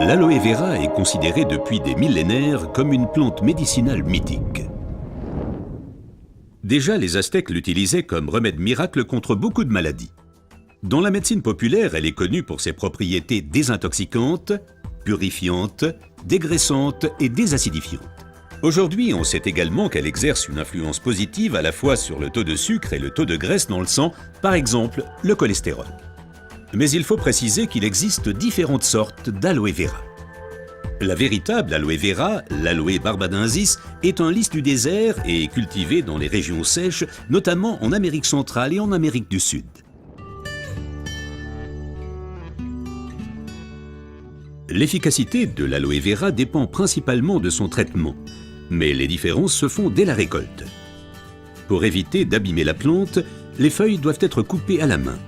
L'aloe vera est considérée depuis des millénaires comme une plante médicinale mythique. Déjà, les Aztèques l'utilisaient comme remède miracle contre beaucoup de maladies. Dans la médecine populaire, elle est connue pour ses propriétés désintoxicantes, purifiantes, dégraissantes et désacidifiantes. Aujourd'hui, on sait également qu'elle exerce une influence positive à la fois sur le taux de sucre et le taux de graisse dans le sang, par exemple le cholestérol. Mais il faut préciser qu'il existe différentes sortes d'aloe vera. La véritable aloe vera, l'aloe barbadensis, est un lys du désert et est cultivée dans les régions sèches, notamment en Amérique centrale et en Amérique du Sud. L'efficacité de l'aloe vera dépend principalement de son traitement, mais les différences se font dès la récolte. Pour éviter d'abîmer la plante, les feuilles doivent être coupées à la main.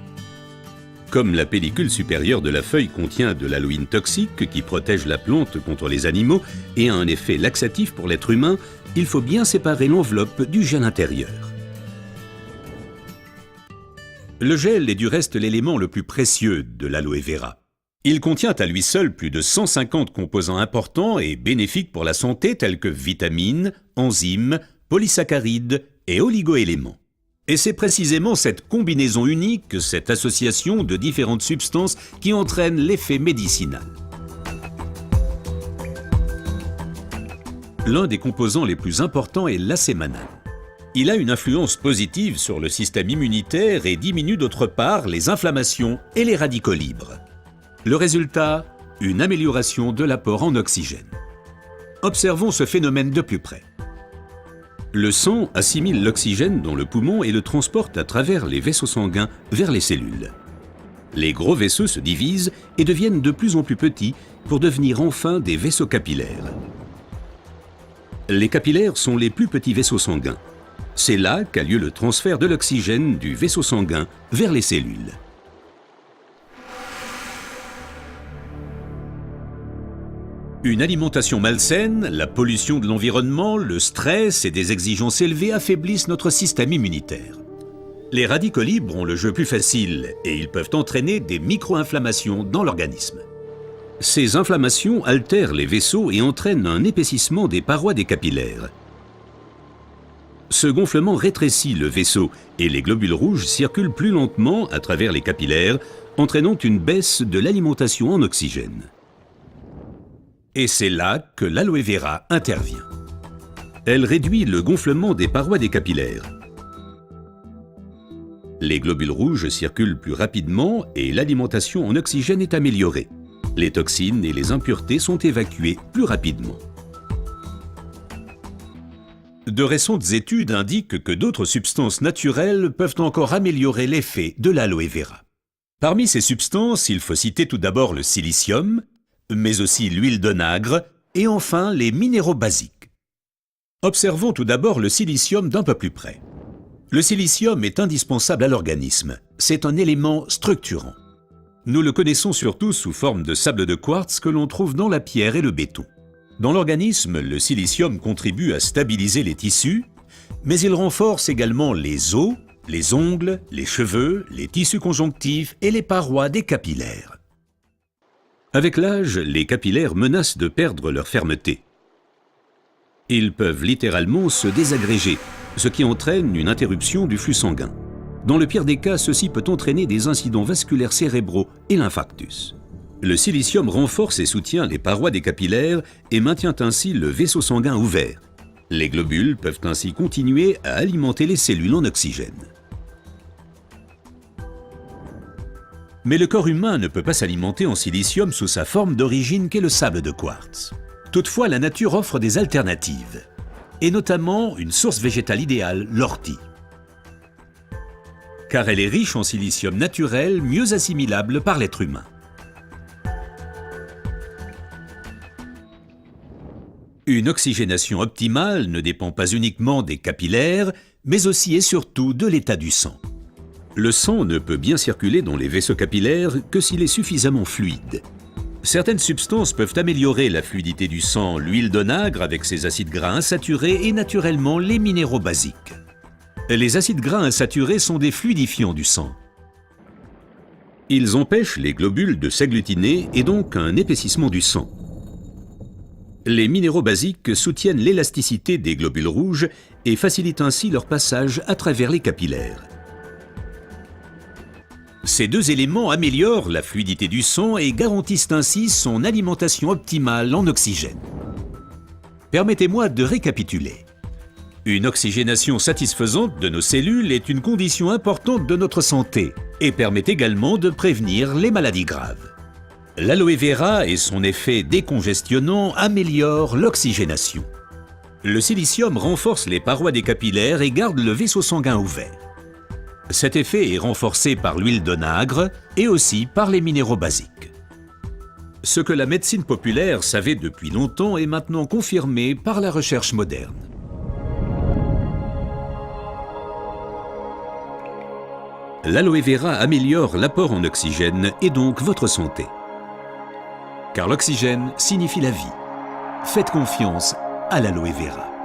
Comme la pellicule supérieure de la feuille contient de l'aloïne toxique qui protège la plante contre les animaux et a un effet laxatif pour l'être humain, il faut bien séparer l'enveloppe du gel intérieur. Le gel est du reste l'élément le plus précieux de l'aloe vera. Il contient à lui seul plus de 150 composants importants et bénéfiques pour la santé tels que vitamines, enzymes, polysaccharides et oligoéléments. Et c'est précisément cette combinaison unique, cette association de différentes substances qui entraîne l'effet médicinal. L'un des composants les plus importants est l'acémanal. Il a une influence positive sur le système immunitaire et diminue d'autre part les inflammations et les radicaux libres. Le résultat, une amélioration de l'apport en oxygène. Observons ce phénomène de plus près. Le sang assimile l'oxygène dans le poumon et le transporte à travers les vaisseaux sanguins vers les cellules. Les gros vaisseaux se divisent et deviennent de plus en plus petits pour devenir enfin des vaisseaux capillaires. Les capillaires sont les plus petits vaisseaux sanguins. C'est là qu'a lieu le transfert de l'oxygène du vaisseau sanguin vers les cellules. Une alimentation malsaine, la pollution de l'environnement, le stress et des exigences élevées affaiblissent notre système immunitaire. Les radicaux libres ont le jeu plus facile et ils peuvent entraîner des micro-inflammations dans l'organisme. Ces inflammations altèrent les vaisseaux et entraînent un épaississement des parois des capillaires. Ce gonflement rétrécit le vaisseau et les globules rouges circulent plus lentement à travers les capillaires, entraînant une baisse de l'alimentation en oxygène. Et c'est là que l'aloe vera intervient. Elle réduit le gonflement des parois des capillaires. Les globules rouges circulent plus rapidement et l'alimentation en oxygène est améliorée. Les toxines et les impuretés sont évacuées plus rapidement. De récentes études indiquent que d'autres substances naturelles peuvent encore améliorer l'effet de l'aloe vera. Parmi ces substances, il faut citer tout d'abord le silicium, mais aussi l'huile d'onagre et enfin les minéraux basiques. Observons tout d'abord le silicium d'un peu plus près. Le silicium est indispensable à l'organisme. C'est un élément structurant. Nous le connaissons surtout sous forme de sable de quartz que l'on trouve dans la pierre et le béton. Dans l'organisme, le silicium contribue à stabiliser les tissus, mais il renforce également les os, les ongles, les cheveux, les tissus conjonctifs et les parois des capillaires. Avec l'âge, les capillaires menacent de perdre leur fermeté. Ils peuvent littéralement se désagréger, ce qui entraîne une interruption du flux sanguin. Dans le pire des cas, ceci peut entraîner des incidents vasculaires cérébraux et l'infarctus. Le silicium renforce et soutient les parois des capillaires et maintient ainsi le vaisseau sanguin ouvert. Les globules peuvent ainsi continuer à alimenter les cellules en oxygène. Mais le corps humain ne peut pas s'alimenter en silicium sous sa forme d'origine qu'est le sable de quartz. Toutefois, la nature offre des alternatives, et notamment une source végétale idéale, l'ortie. Car elle est riche en silicium naturel, mieux assimilable par l'être humain. Une oxygénation optimale ne dépend pas uniquement des capillaires, mais aussi et surtout de l'état du sang. Le sang ne peut bien circuler dans les vaisseaux capillaires que s'il est suffisamment fluide. Certaines substances peuvent améliorer la fluidité du sang, l'huile d'onagre avec ses acides gras insaturés et naturellement les minéraux basiques. Les acides gras insaturés sont des fluidifiants du sang. Ils empêchent les globules de s'agglutiner et donc un épaississement du sang. Les minéraux basiques soutiennent l'élasticité des globules rouges et facilitent ainsi leur passage à travers les capillaires. Ces deux éléments améliorent la fluidité du sang et garantissent ainsi son alimentation optimale en oxygène. Permettez-moi de récapituler. Une oxygénation satisfaisante de nos cellules est une condition importante de notre santé et permet également de prévenir les maladies graves. L'aloe vera et son effet décongestionnant améliorent l'oxygénation. Le silicium renforce les parois des capillaires et garde le vaisseau sanguin ouvert. Cet effet est renforcé par l'huile d'onagre et aussi par les minéraux basiques. Ce que la médecine populaire savait depuis longtemps est maintenant confirmé par la recherche moderne. L'aloe vera améliore l'apport en oxygène et donc votre santé. Car l'oxygène signifie la vie. Faites confiance à l'aloe vera.